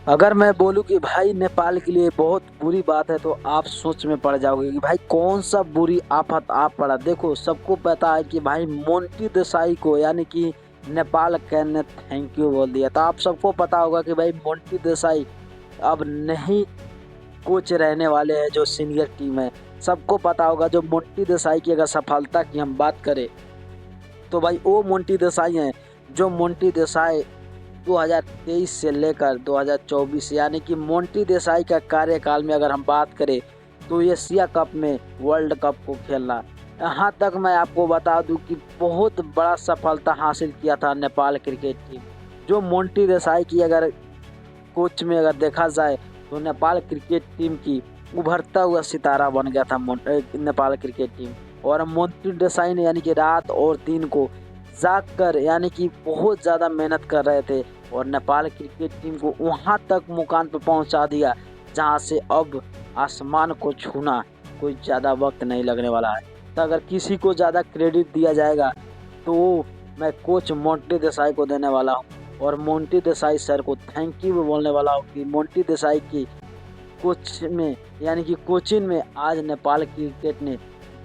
अगर मैं बोलूँ कि भाई नेपाल के लिए बहुत बुरी बात है तो आप सोच में पड़ जाओगे कि भाई कौन सा बुरी आफत आप पड़ा। देखो सबको पता है कि भाई मोंटी देसाई को यानी कि नेपाल ने थैंक यू बोल दिया। तो आप सबको पता होगा कि भाई मोंटी देसाई अब नहीं कोच रहने वाले हैं जो सीनियर टीम है। सबको पता होगा जो मोंटी देसाई की अगर सफलता की हम बात करें तो भाई वो मोंटी देसाई हैं जो मोंटी देसाई 2023 से लेकर 2024 यानी कि मोंटी देसाई का कार्यकाल में अगर हम बात करें तो एशिया कप में वर्ल्ड कप को खेलना, यहाँ तक मैं आपको बता दूं कि बहुत बड़ा सफलता हासिल किया था नेपाल क्रिकेट टीम। जो मोंटी देसाई की अगर कोच में अगर देखा जाए तो नेपाल क्रिकेट टीम की उभरता हुआ सितारा बन गया था नेपाल क्रिकेट टीम। और मोंटी देसाई ने यानी कि रात और दिन को जाग कर यानी कि बहुत ज़्यादा मेहनत कर रहे थे और नेपाल क्रिकेट टीम को वहां तक मुकाम पर पहुंचा दिया जहां से अब आसमान को छूना कोई ज़्यादा वक्त नहीं लगने वाला है। तो अगर किसी को ज़्यादा क्रेडिट दिया जाएगा तो मैं कोच मोंटी देसाई को देने वाला हूं और मोंटी देसाई सर को थैंक यू भी बोलने वाला हूं कि मोंटी देसाई की कोच में यानी कि कोचिंग में आज नेपाल क्रिकेट ने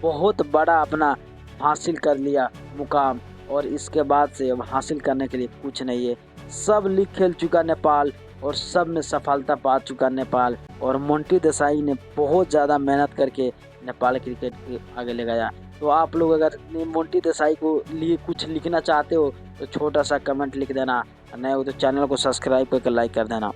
बहुत बड़ा अपना हासिल कर लिया मुकाम। और इसके बाद से अब हासिल करने के लिए कुछ नहीं है। सब लीग खेल चुका नेपाल और सब में सफलता पा चुका नेपाल और मोंटी देसाई ने बहुत ज़्यादा मेहनत करके नेपाल क्रिकेट के आगे ले गया। तो आप लोग अगर मोंटी देसाई को लिए कुछ लिखना चाहते हो तो छोटा सा कमेंट लिख देना, नहीं हो तो चैनल को सब्सक्राइब करके लाइक कर देना।